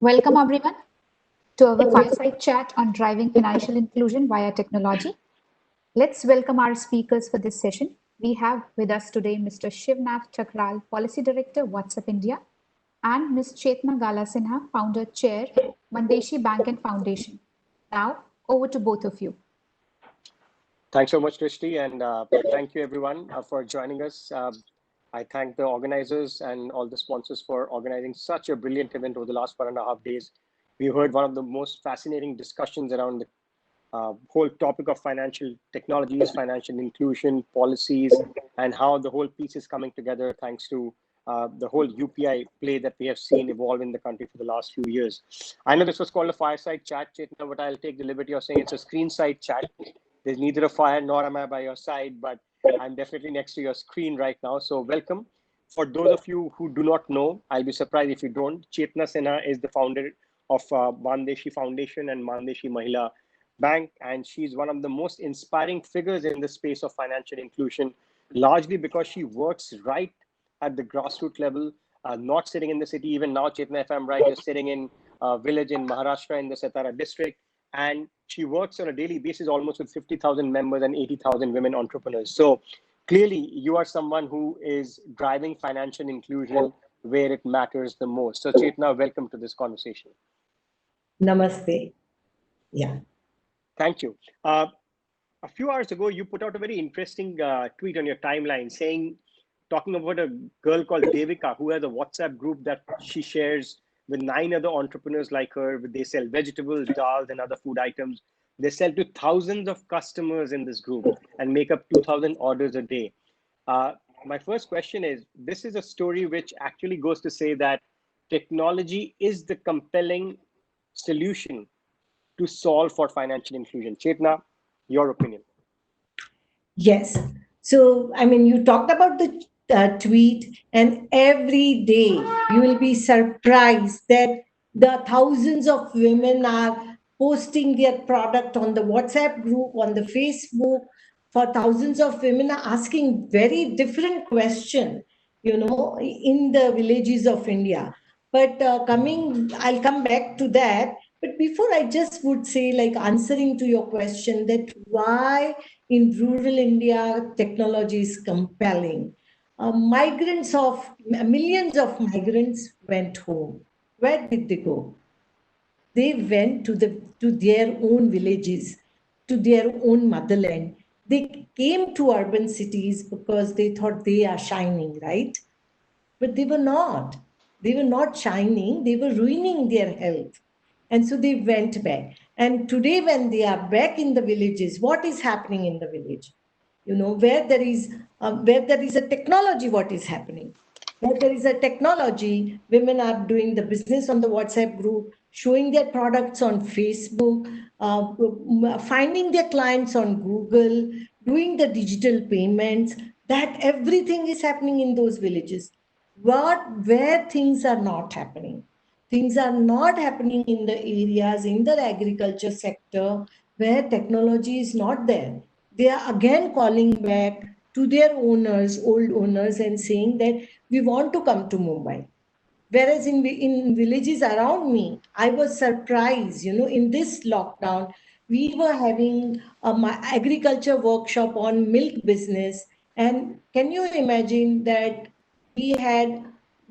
Welcome, everyone, to our fireside chat on driving financial inclusion via technology. Let's welcome our speakers for this session. We have with us today Mr. Shivnath Chakral, Policy Director, WhatsApp India, and Ms. Chetna Gala Sinha, Founder, Chair, Mandeshi Bank and Foundation. Now, over to both of you. Thanks so much, Rishti, and thank you everyone for joining us. I thank the organizers and all the sponsors for organizing such a brilliant event over the last 1.5 days. We heard one of the most fascinating discussions around the whole topic of financial technologies, financial inclusion, policies, and how the whole piece is coming together thanks to the whole UPI play that we have seen evolve in the country for the last few years. I know this was called a fireside chat, Chetna, but I'll take the liberty of saying it's a screen side chat. There's neither a fire nor am I by your side, but I'm definitely next to your screen right now. So welcome. For those of you who do not know, I'll be surprised if you don't. Chetna Sinha is the founder of Mandeshi Foundation and Mandeshi Mahila Bank, and she's one of the most inspiring figures in the space of financial inclusion, largely because she works right at the grassroots level, not sitting in the city. Even now, Chetna, if I'm right, you're sitting in a village in Maharashtra in the Satara district, and she works on a daily basis almost with 50,000 members and 80,000 women entrepreneurs. So clearly, you are someone who is driving financial inclusion where it matters the most. So Chetna, welcome to this conversation. Namaste. Yeah. Thank you. A few hours ago, you put out a very interesting tweet on your timeline talking about a girl called Devika who has a WhatsApp group that she shares with 9 other entrepreneurs like her. They sell vegetables, dals, and other food items. They sell to thousands of customers in this group and make up 2,000 orders a day. My first question is, this is a story which actually goes to say that technology is the compelling solution to solve for financial inclusion. Chetna, your opinion. Yes. So, I mean, you talked about the tweet, and every day you will be surprised that the thousands of women are posting their product on the WhatsApp group, on the Facebook. For thousands of women are asking very different question, in the villages of India. But I'll come back to that. But before, I just would say, like, answering to your question, that why in rural India technology is compelling. Millions of migrants went home. Where did they go? They went to their own villages, to their own motherland. They came to urban cities because they thought they are shining, right? But they were not. They were not shining, they were ruining their health. And so they went back. And today, when they are back in the villages, what is happening in the village? Where there is a technology, what is happening? Where there is a technology, women are doing the business on the WhatsApp group, showing their products on Facebook, finding their clients on Google, doing the digital payments. That everything is happening in those villages. Where things are not happening? Things are not happening in the areas, in the agriculture sector, where technology is not there. They are again calling back to their owners, old owners, and saying that we want to come to Mumbai. Whereas in villages around me, I was surprised, in this lockdown, we were having my agriculture workshop on milk business. And can you imagine that we had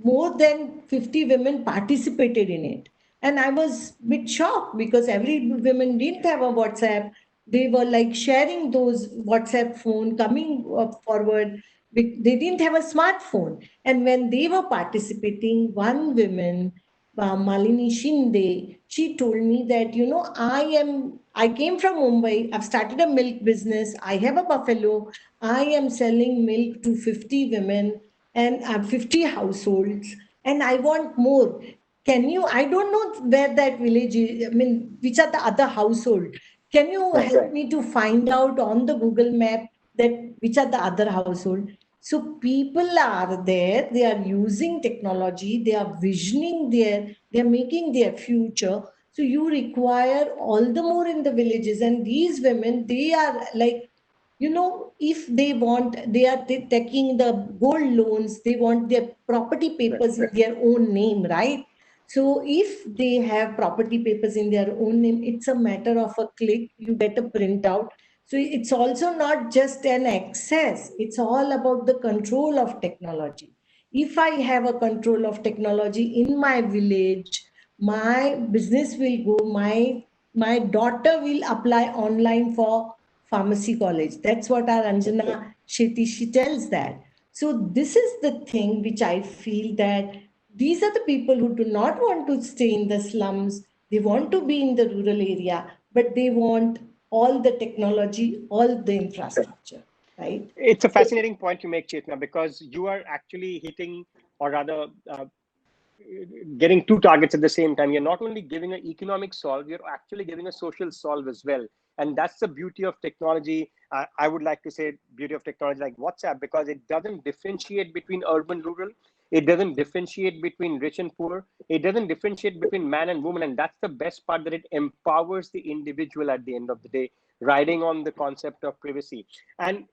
more than 50 women participated in it? And I was a bit shocked because every women didn't have a WhatsApp. They were like sharing those WhatsApp phone coming forward. They didn't have a smartphone. And when they were participating, one woman, Malini Shinde, she told me that, I came from Mumbai, I've started a milk business, I have a buffalo, I am selling milk to 50 women and 50 households, and I want more. I don't know where that village is, I mean, which are the other household. Can you help me to find out on the Google map that which are the other household? So people are there, they are using technology, they are visioning they're making their future. So you require all the more in the villages. And these women, they are like, if they want, they are taking the gold loans, they want their property papers in their own name, right? So if they have property papers in their own name, it's a matter of a click, you get a printout. So it's also not just an access, it's all about the control of technology. If I have a control of technology in my village, my business will go, my daughter will apply online for pharmacy college. That's what our Anjana Shetty, she tells that. So this is the thing which I feel that these are the people who do not want to stay in the slums. They want to be in the rural area, but they want all the technology, all the infrastructure, right? It's a fascinating point you make, Chetna, because you are actually hitting, or rather, getting two targets at the same time. You're not only giving an economic solve, you're actually giving a social solve as well. And that's the beauty of technology. I would like to say beauty of technology like WhatsApp, because it doesn't differentiate between urban, rural. It doesn't differentiate between rich and poor. It doesn't differentiate between man and woman. And that's the best part, that it empowers the individual at the end of the day, riding on the concept of privacy. And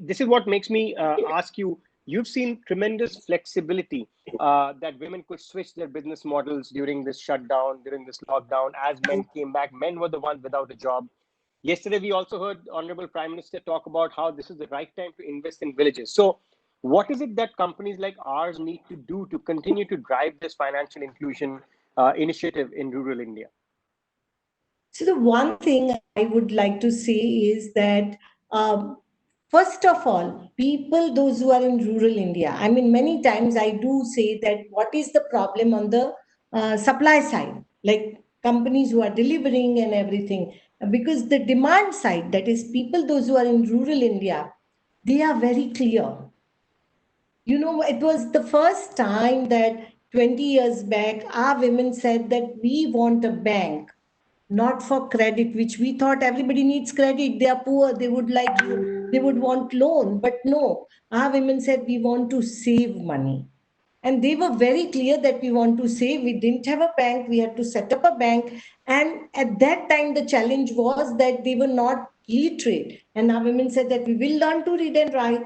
this is what makes me ask you, you've seen tremendous flexibility that women could switch their business models during this shutdown, during this lockdown. As men came back, men were the ones without a job. Yesterday we also heard Honorable Prime Minister talk about how this is the right time to invest in villages. So what is it that companies like ours need to do to continue to drive this financial inclusion initiative in rural India? So the one thing I would like to say is that, first of all, people, those who are in rural India, I mean, many times I do say that what is the problem on the supply side, like companies who are delivering and everything, because the demand side, that is people, those who are in rural India, they are very clear. You know, it was the first time that 20 years back, our women said that we want a bank, not for credit, which we thought everybody needs credit. They are poor, they would like you, they would want loan. But no, our women said we want to save money. And they were very clear that we want to save. We didn't have a bank, we had to set up a bank. And at that time, the challenge was that they were not literate. And our women said that we will learn to read and write,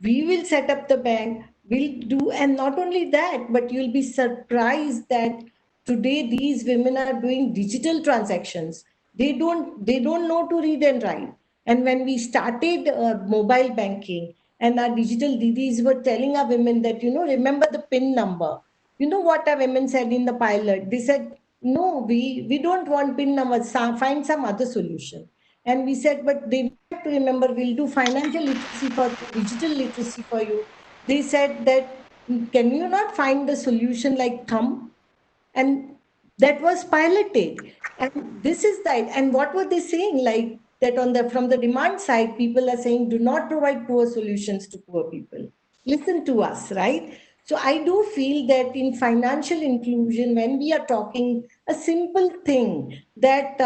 we will set up the bank, we'll do. And not only that, but you'll be surprised that today these women are doing digital transactions. They don't know to read and write. And when we started mobile banking, and our digital didis were telling our women that, remember the PIN number. You know what our women said in the pilot? They said, no, we don't want PIN numbers, find some other solution. And we said, but they have to remember, we'll do financial literacy for digital literacy for you. They said that, can you not find the solution like thumb? And that was piloted. And this is that. And what were they saying? Like that on the from the demand side, people are saying, do not provide poor solutions to poor people. Listen to us, right? So I do feel that in financial inclusion, when we are talking a simple thing that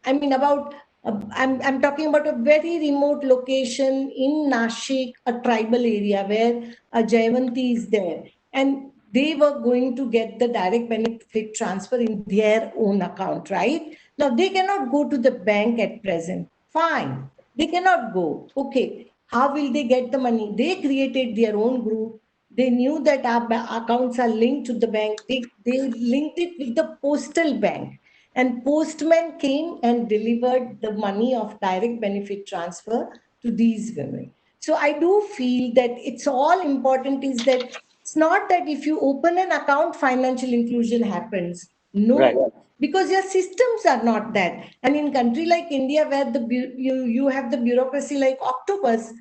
I mean about I'm talking about a very remote location in Nashik, a tribal area where Jayavanti is there. And they were going to get the direct benefit transfer in their own account, right? Now, they cannot go to the bank at present. Fine. They cannot go. Okay. How will they get the money? They created their own group. They knew that our accounts are linked to the bank. They linked it with the postal bank. And postman came and delivered the money of direct benefit transfer to these women. So I do feel that it's all important is that it's not that if you open an account, financial inclusion happens. Right. No, because your systems are not that. And in country like India, where you have the bureaucracy like octopus,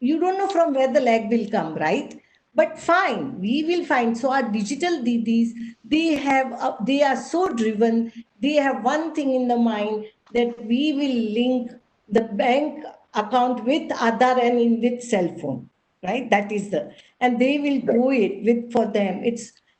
you don't know from where the leg will come, right? But fine, we will find. So our digital didis, they are so driven. They have one thing in the mind that we will link the bank account with Aadhaar and with cell phone, right? That is and they will do it with for them.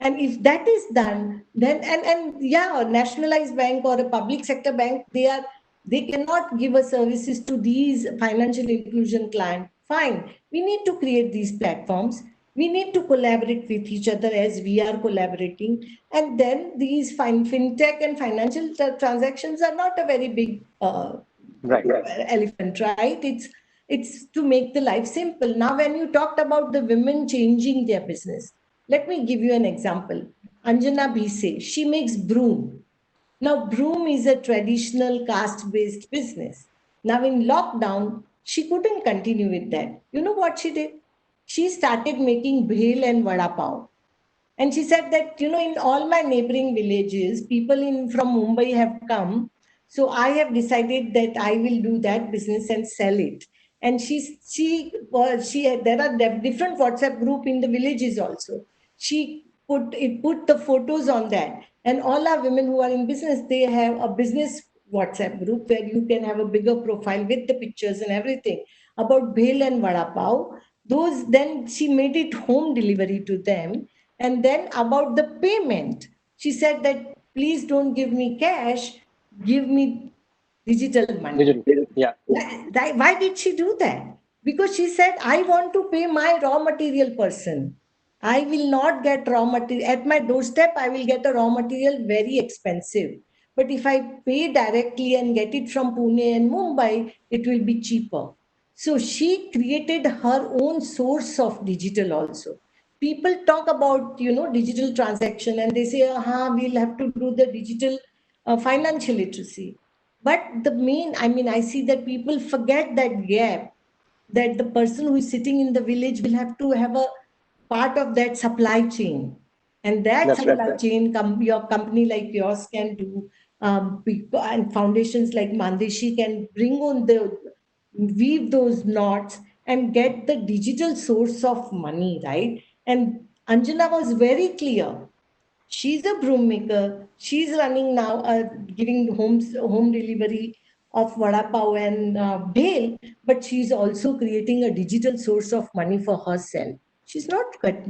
And if that is done, then and yeah, a nationalized bank or a public sector bank, they cannot give a services to these financial inclusion clients. Fine, we need to create these platforms. We need to collaborate with each other as we are collaborating. And then these fintech and financial transactions are not a very big Right. elephant, right? It's to make the life simple. Now, when you talked about the women changing their business, let me give you an example. Anjana Bhise. She makes broom. Now, broom is a traditional caste-based business. Now, in lockdown, she couldn't continue with that. You know what she did? She started making bhel and vada pav. And she said that, in all my neighboring villages, people from Mumbai have come. So I have decided that I will do that business and sell it. And there are different WhatsApp group in the villages also. She put the photos on that. And all our women who are in business, they have a business WhatsApp group where you can have a bigger profile with the pictures and everything about bhel and vada pav. Then she made it home delivery to them. And then about the payment, she said that please don't give me cash, give me digital money. Digital. Yeah. Why did she do that? Because she said, I want to pay my raw material person. I will not get raw material. At my doorstep, I will get a raw material very expensive. But if I pay directly and get it from Pune and Mumbai, it will be cheaper. So she created her own source of digital also. People talk about, digital transaction and they say, we'll have to do the digital financial literacy. But I see that people forget that gap, that the person who is sitting in the village will have to have a part of that supply chain. And that That's right. supply chain, your company like yours can do, and foundations like Mandeshi can weave those knots and get the digital source of money, right? And Anjana was very clear. She's a broom maker. She's running now, giving home delivery of vada pav and bhel, but she's also creating a digital source of money for herself. She's not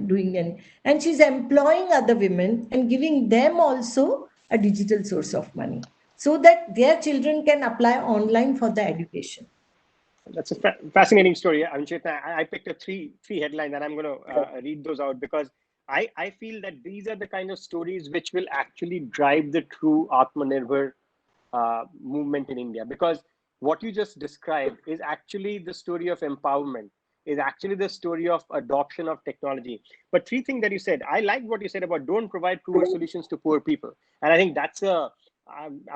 doing any, and she's employing other women and giving them also a digital source of money so that their children can apply online for the education. That's a fascinating story, Anchit. I picked a three headlines, and I'm going to read those out because I feel that these are the kind of stories which will actually drive the true Atmanirbhar movement in India. Because what you just described is actually the story of empowerment, is actually the story of adoption of technology. But three things that you said, I like what you said about don't provide poor solutions to poor people. And I think that's I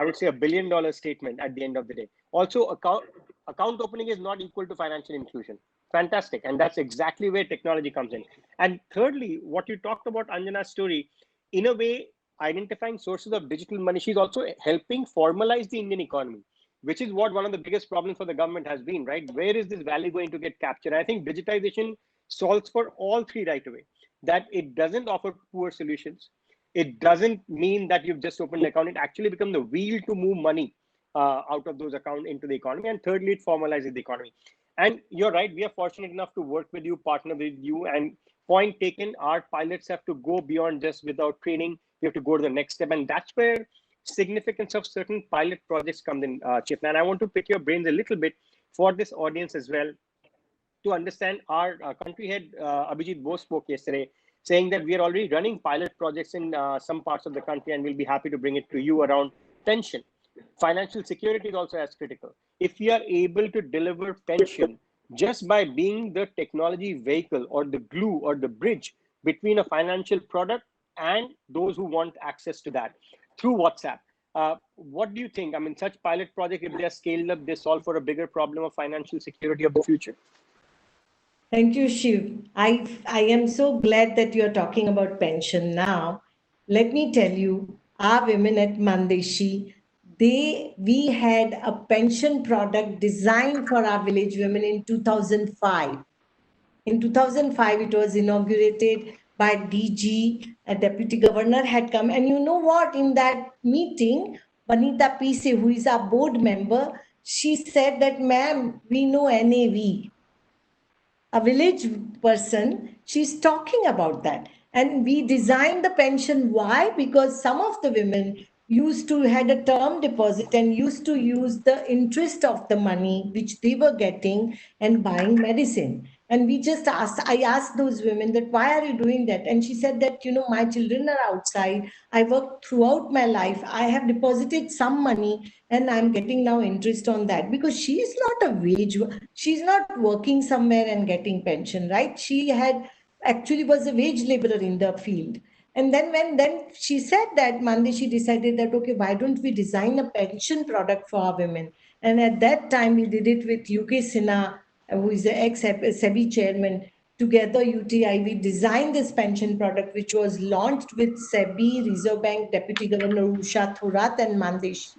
would say $1 billion statement at the end of the day. Also, account opening is not equal to financial inclusion. Fantastic. And that's exactly where technology comes in. And thirdly, what you talked about Anjana's story, in a way, identifying sources of digital money, she's also helping formalize the Indian economy, which is what one of the biggest problems for the government has been, right? Where is this value going to get captured? I think digitization solves for all three right away, that it doesn't offer poor solutions. It doesn't mean that you've just opened an account. It actually becomes the wheel to move money out of those accounts into the economy. And thirdly, it formalizes the economy. And you're right, we are fortunate enough to work with you, partner with you, and point taken, our pilots have to go beyond just without training. We have to go to the next step. And that's where significance of certain pilot projects comes in, Chitna. And I want to pick your brains a little bit for this audience as well to understand. Our country head, Abhijit Bose, spoke yesterday saying that we are already running pilot projects in some parts of the country, and we'll be happy to bring it to you around pension. Financial security is also as critical. If we are able to deliver pension just by being the technology vehicle or the glue or the bridge between a financial product and those who want access to that through WhatsApp, what do you think? I mean, such pilot projects, if they are scaled up, they solve for a bigger problem of financial security of the future. Thank you, Shiv. I am so glad that you are talking about pension now. Let me tell you, our women at Mandeshi, we had a pension product designed for our village women in 2005. In 2005, it was inaugurated by DG, a deputy governor had come. And you know what? In that meeting, Vanita Pise, who is our board member, she said that, ma'am, we know NAV. A village person, she's talking about that. And we designed the pension. Why? Because some of the women used to had a term deposit and used to use the interest of the money which they were getting and buying medicine. And I asked those women that, why are you doing that? And she said that, my children are outside. I worked throughout my life. I have deposited some money and I'm getting now interest on that, because she's she's not working somewhere and getting pension, right? She had actually was a wage laborer in the field. And then she said that Monday she decided that, okay, why don't we design a pension product for our women? And at that time, we did it with UK Sinha, who is the ex-SEBI chairman. Together, UTI, we designed this pension product, which was launched with SEBI, Reserve Bank Deputy Governor Usha Thorat and Mandesh.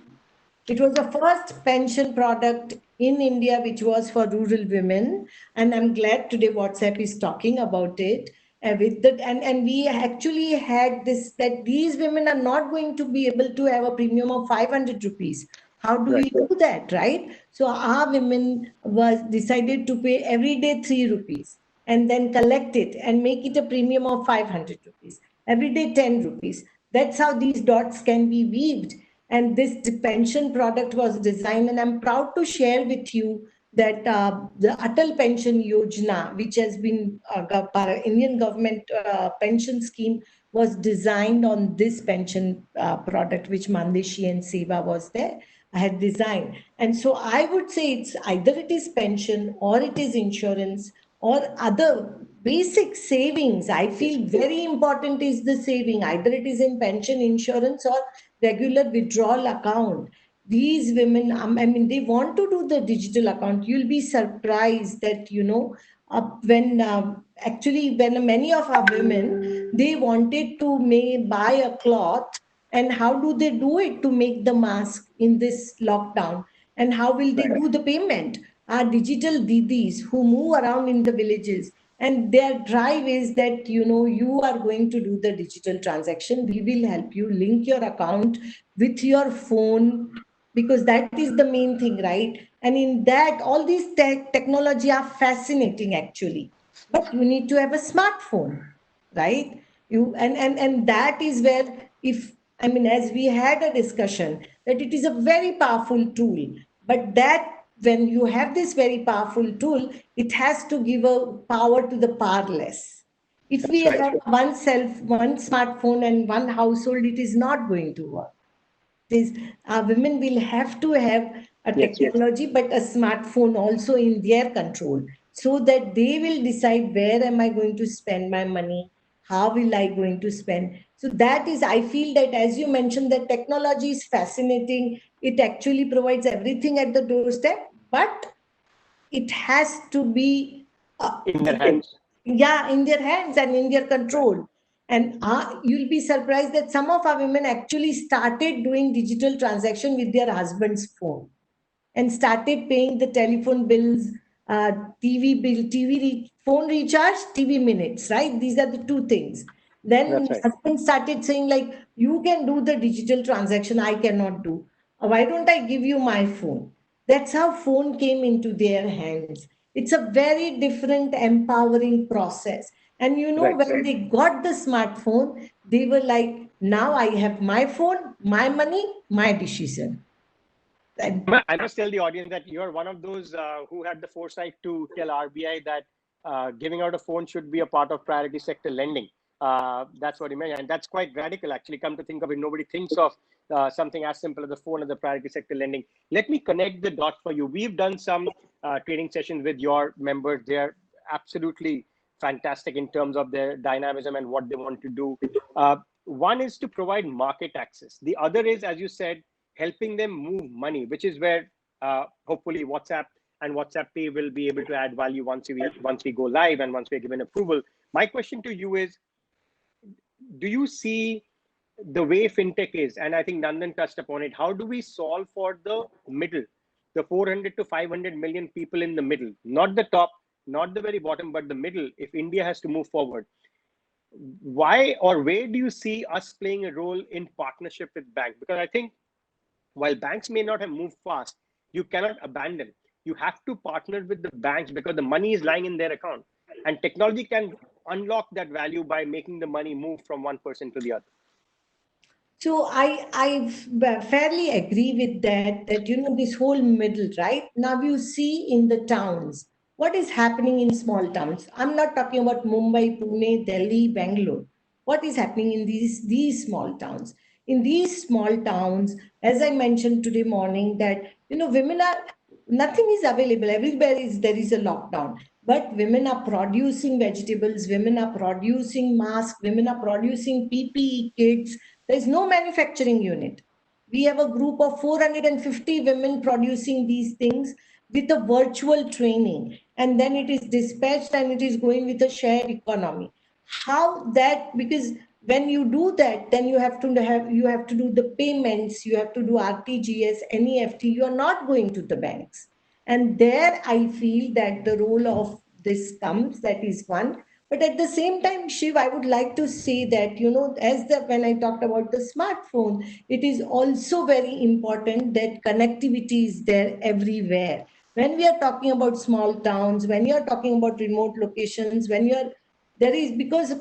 It was the first pension product in India which was for rural women. And I'm glad today WhatsApp is talking about it. And we actually had this, that these women are not going to be able to have a premium of 500 rupees. How do we do that, right? So our women was decided to pay every day 3 rupees and then collect it and make it a premium of 500 rupees. Every day 10 rupees. That's how these dots can be weaved. And this pension product was designed, and I'm proud to share with you that the Atal Pension Yojana, which has been Indian government pension scheme, was designed on this pension product, which Mandeshi and Seva was there. I had designed. And so I would say it's either it is pension or it is insurance or other basic savings. I feel very important is the saving. Either it is in pension, insurance, or regular withdrawal account. These women, I mean, they want to do the digital account. You'll be surprised that, when actually, when many of our women, they wanted to buy a cloth, and how do they do it to make the mask in this lockdown? And how will they do the payment? Our digital didis who move around in the villages, and their drive is that, you are going to do the digital transaction. We will help you link your account with your phone, because that is the main thing, right? And in that, all these technology are fascinating actually, but you need to have a smartphone, right? And that is where, if I mean, as we had a discussion, that it is a very powerful tool, but that when you have this very powerful tool, it has to give a power to the powerless. If we have one smartphone and one household, it is not going to work. Our women will have to have a technology, but a smartphone also in their control, so that they will decide where am I going to spend my money, how will I going to spend. So that is, I feel that, as you mentioned, that technology is fascinating. It actually provides everything at the doorstep, but it has to be in their hands. Yeah, in their hands and in their control. And you'll be surprised that some of our women actually started doing digital transaction with their husband's phone and started paying the telephone bills, TV bill, phone recharge, TV minutes, right? These are the two things. Then husband started saying, like, you can do the digital transaction, I cannot do. Why don't I give you my phone? That's how phone came into their hands. It's a very different, empowering process. And when they got the smartphone, they were like, now I have my phone, my money, my decision. I must tell the audience that you're one of those who had the foresight to tell RBI that giving out a phone should be a part of priority sector lending. That's what you meant. And that's quite radical, actually. Come to think of it, nobody thinks of something as simple as the phone as the priority sector lending. Let me connect the dots for you. We've done some training sessions with your members. They're absolutely fantastic in terms of their dynamism and what they want to do. One is to provide market access. The other is, as you said, helping them move money, which is where hopefully WhatsApp and WhatsApp Pay will be able to add value once we go live and once we're given approval. My question to you is, do you see the way fintech is, and I think Nandan touched upon it, how do we solve for the middle, the 400 to 500 million people in the middle, not the top, not the very bottom, but the middle, if India has to move forward? Why or where do you see us playing a role in partnership with banks? Because I think while banks may not have moved fast, you cannot abandon. You have to partner with the banks because the money is lying in their account. And technology can unlock that value by making the money move from one person to the other. So I fairly agree with that, this whole middle, right? Now you see in the towns, what is happening in small towns. I'm not talking about Mumbai, Pune, Delhi, Bangalore. What is happening in these small towns? In these small towns, as I mentioned today morning, that, women are, nothing is available. Everywhere there is a lockdown. but women are producing vegetables, women are producing masks, women are producing PPE kits. There's no manufacturing unit. We have a group of 450 women producing these things with a virtual training, and then it is dispatched and it is going with a shared economy. How that, because when you do that, then you have to do the payments, you have to do RTGS, NEFT. You are not going to the banks, and there I feel that the role of this comes. That is one. But at the same time, Shiv, I would like to say that, when I talked about the smartphone, it is also very important that connectivity is there everywhere. When we are talking about small towns, when you are talking about remote locations, when you are there is, because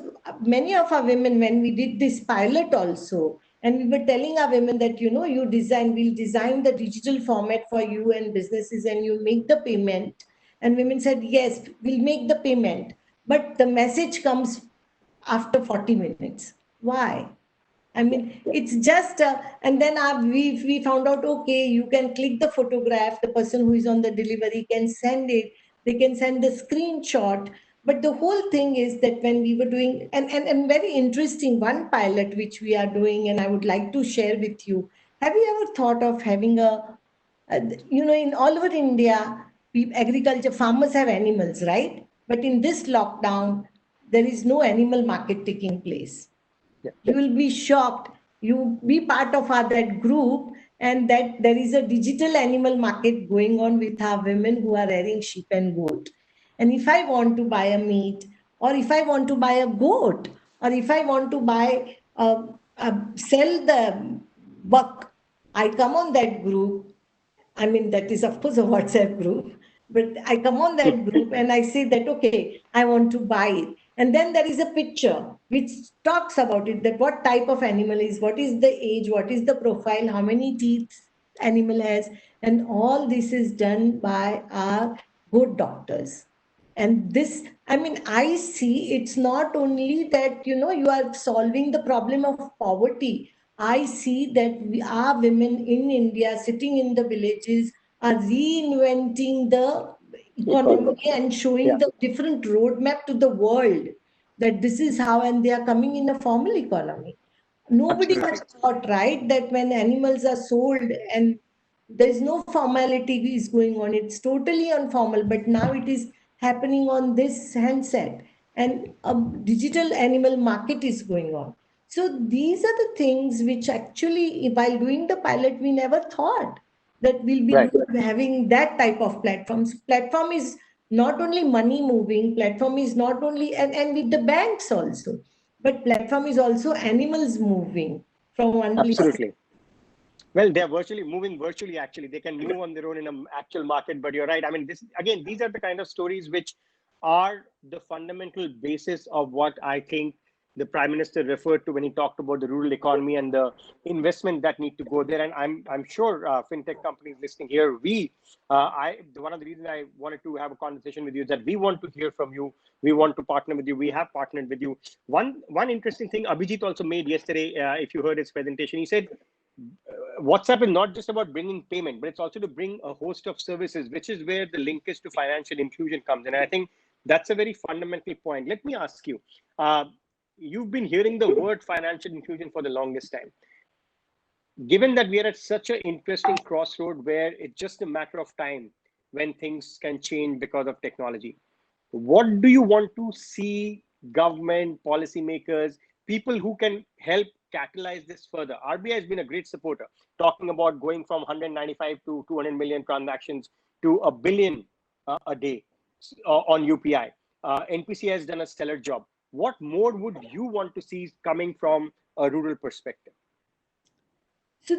many of our women, when we did this pilot also, and we were telling our women that, we'll design the digital format for you and businesses, and you make the payment. And women said, yes, we'll make the payment. But the message comes after 40 minutes. Why? I mean, it's just, and then we found out, okay, you can click the photograph, the person who is on the delivery can send it, they can send the screenshot. But the whole thing is that when we were doing, and very interesting, one pilot which we are doing, and I would like to share with you. Have you ever thought of having in all over India, agriculture, farmers have animals, right? But in this lockdown, there is no animal market taking place. Yeah. You will be shocked. You be part of that group, and that there is a digital animal market going on with our women who are rearing sheep and goat. And if I want to buy a meat, or if I want to buy a goat, or if I want to buy sell the buck, I come on that group. I mean, that is, of course, a WhatsApp group, but I come on that group and I say that, okay, I want to buy it. And then there is a picture which talks about it, that what type of animal is, what is the age, what is the profile, how many teeth animal has. And all this is done by our good doctors. And this, I mean, I see it's not only that, you are solving the problem of poverty. I see that our women in India sitting in the villages are reinventing the economy and showing the different roadmap to the world, that this is how, and they are coming in a formal economy. Nobody Absolutely. has thought, right, that when animals are sold and there's no formality is going on, it's totally informal, but now it is happening on this handset, and a digital animal market is going on. So these are the things which actually, while doing the pilot, we never thought that we'll be Right. having that type of platforms. Platform is not only money moving, platform is not only, and with the banks also, but platform is also animals moving from one place. Absolutely. Well, they're moving virtually, actually. They can move on their own in an actual market, but you're right. I mean, these are the kind of stories which are the fundamental basis of what I think the Prime Minister referred to when he talked about the rural economy and the investment that need to go there. And I'm sure fintech companies listening here, one of the reasons I wanted to have a conversation with you is that we want to hear from you. We want to partner with you. We have partnered with you. One interesting thing Abhijit also made yesterday, if you heard his presentation, he said, WhatsApp is not just about bringing payment, but it's also to bring a host of services, which is where the linkage to financial inclusion comes in. And I think that's a very fundamental point. Let me ask you, you've been hearing the word financial inclusion for the longest time. Given that we are at such an interesting crossroad where it's just a matter of time when things can change because of technology, what do you want to see government, policymakers, people who can help catalyze this further? RBI has been a great supporter, talking about going from 195 to 200 million transactions to a billion a day on UPI. NPC has done a stellar job. What more would you want to see coming from a rural perspective? So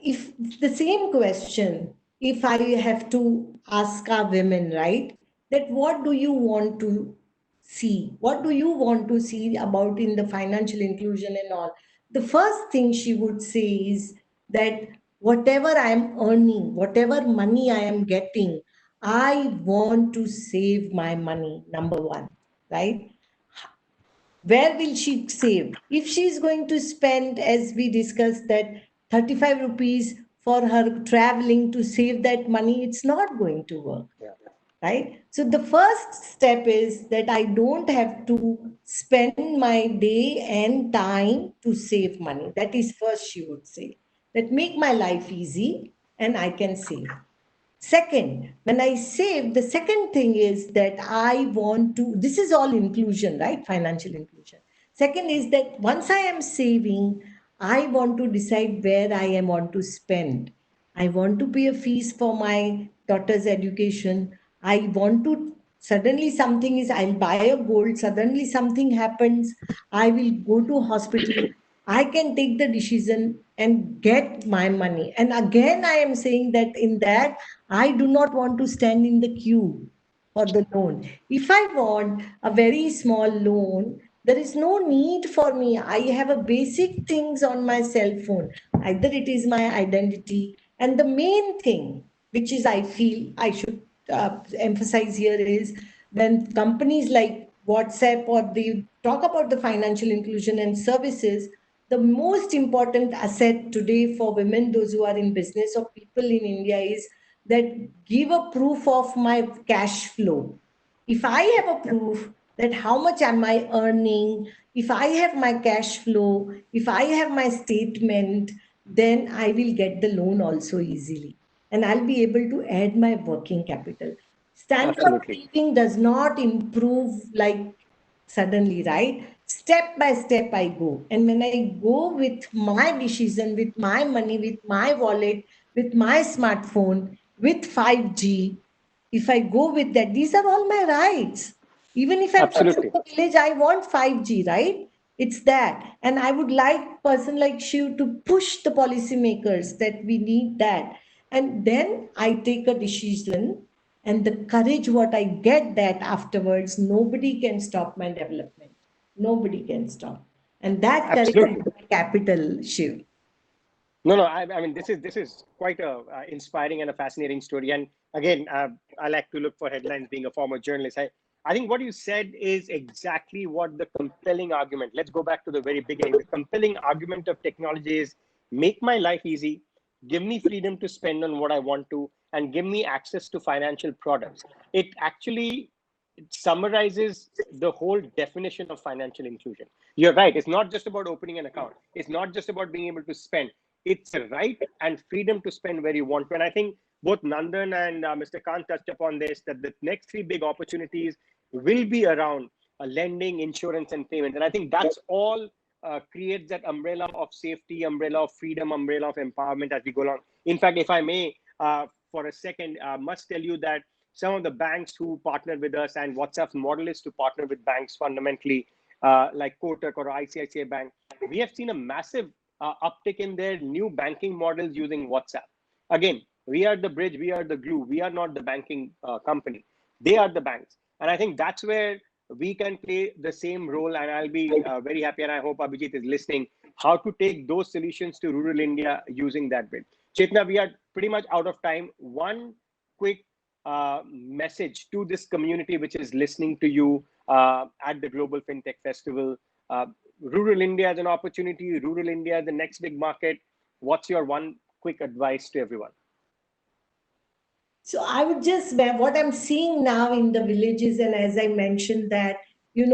if the same question, if I have to ask our women, right, that what do you want to see? What do you want to see about in the financial inclusion and all? The first thing she would say is that whatever I am earning, whatever money I am getting, I want to save my money, number one, right? Where will she save? If she is going to spend, as we discussed, that 35 rupees for her traveling to save that money, it's not going to work. Yeah. right? So the first step is that I don't have to spend my day and time to save money. That is first, she would say, that make my life easy and I can save. Second, when I save, the second thing is that I want to, this is all inclusion, right? Financial inclusion. Second is that once I am saving, I want to decide where I am want to spend. I want to pay a fees for my daughter's education. I want to, suddenly something is, I'll buy a gold, suddenly something happens, I will go to hospital. I can take the decision and get my money. And again, I am saying that in that, I do not want to stand in the queue for the loan. If I want a very small loan, there is no need for me. I have a basic things on my cell phone. Either it is my identity. And the main thing, which is I feel I should emphasize here is when companies like WhatsApp or they talk about the financial inclusion and services, the most important asset today for women, those who are in business or people in India, is that give a proof of my cash flow. If I have a proof that how much am I earning, if I have my cash flow, if I have my statement, then I will get the loan also easily. And I'll be able to add my working capital. Stand-up Absolutely. living does not improve like suddenly, right? Step by step, I go. And when I go with my decision, with my money, with my wallet, with my smartphone, with 5G, if I go with that, these are all my rights. Even if I'm from Absolutely. the village, I want 5G, right? It's that. And I would like person like Shiv to push the policymakers that we need that. And then I take a decision, and the courage what I get that afterwards, nobody can stop my development. Nobody can stop. And that courage Absolutely. is my capital, Shiv. No, no. I mean, this is quite a inspiring and a fascinating story. And again, I like to look for headlines. Being a former journalist, I think what you said is exactly what the compelling argument. Let's go back to the very beginning. The compelling argument of technology is make my life easy, give me freedom to spend on what I want to, and give me access to financial products. It actually summarizes the whole definition of financial inclusion. You're right. It's not just about opening an account. It's not just about being able to spend. It's a right and freedom to spend where you want to. And I think both Nandan and Mr. Khan touched upon this, that the next three big opportunities will be around lending, insurance, and payments. And I think that's all creates that umbrella of safety, umbrella of freedom, umbrella of empowerment as we go along. In fact, if I may, for a second, must tell you that some of the banks who partner with us, and WhatsApp's model is to partner with banks fundamentally, like Kotak or ICICI Bank. We have seen a massive uptick in their new banking models using WhatsApp. Again, we are the bridge, we are the glue. We are not the banking company. They are the banks. And I think that's where we can play the same role. And I'll be very happy, and I hope Abhijit is listening, how to take those solutions to rural India using that bridge. Chetna, we are pretty much out of time. One quick message to this community which is listening to you at the Global FinTech Festival. Rural India as an opportunity, rural India, the next big market. What's your one quick advice to everyone? So I would just, what I'm seeing now in the villages, and as I mentioned that, you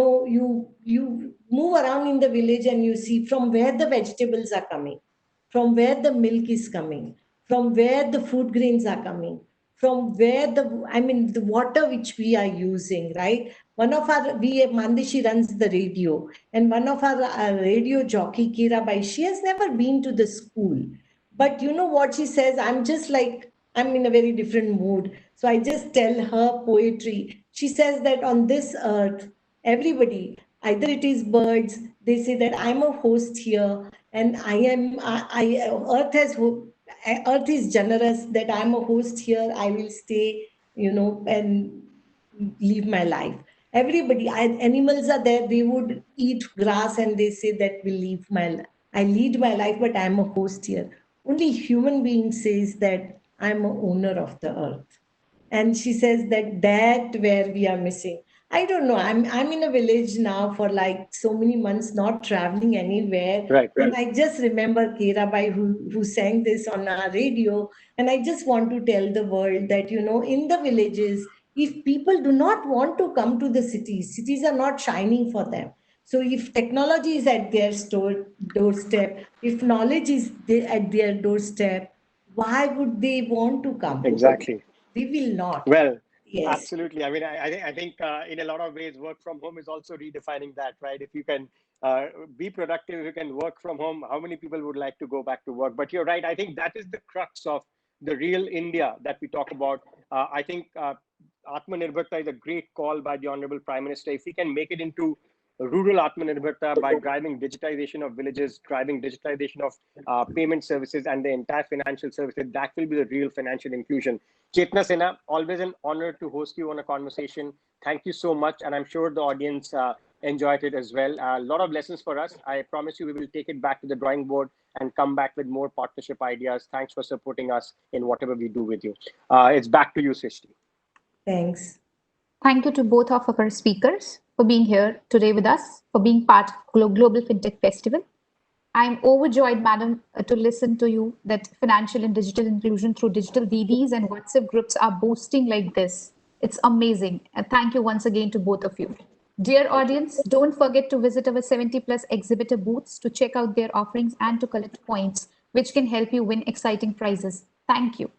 move around in the village and you see from where the vegetables are coming, from where the milk is coming, from where the food grains are coming, from where the water which we are using, right? Mandishi runs the radio, and one of our radio jockey, Kira Bai, she has never been to the school. But you know what she says? I'm in a very different mood. So I just tell her poetry. She says that on this earth, everybody, either it is birds, they say that I'm a host here, and earth is generous, that I'm a host here, I will stay, and live my life. Everybody, animals are there, they would eat grass and they say that I lead my life, but I'm a host here. Only human being says that I'm a owner of the earth. And she says that where we are missing. I don't know. I'm in a village now for like so many months, not traveling anywhere. Right. And I just remember Kirabai who sang this on our radio. And I just want to tell the world that, in the villages, If people do not want to come to the cities are not shining for them. So if technology is at their doorstep, if knowledge is at their doorstep, why would they want to come? Exactly. They will not. Well, Yes. absolutely. I mean, I think in a lot of ways, work from home is also redefining that, right? If you can be productive, if you can work from home, how many people would like to go back to work? But you're right. I think that is the crux of the real India that we talk about. I think Atmanirbharta is a great call by the Honorable Prime Minister. If we can make it into rural Atmanirbharta by driving digitization of villages, driving digitization of payment services and the entire financial services, that will be the real financial inclusion. Chetna Sinha, always an honor to host you on a conversation. Thank you so much. And I'm sure the audience enjoyed it as well. A lot of lessons for us. I promise you we will take it back to the drawing board and come back with more partnership ideas. Thanks for supporting us in whatever we do with you. It's back to you, Srishti. Thanks. Thank you to both of our speakers for being here today with us, for being part of Global FinTech Festival. I'm overjoyed, madam, to listen to you that financial and digital inclusion through digital DDs and WhatsApp groups are boosting like this. It's amazing. And thank you once again to both of you. Dear audience, don't forget to visit our 70 plus exhibitor booths to check out their offerings and to collect points, which can help you win exciting prizes. Thank you.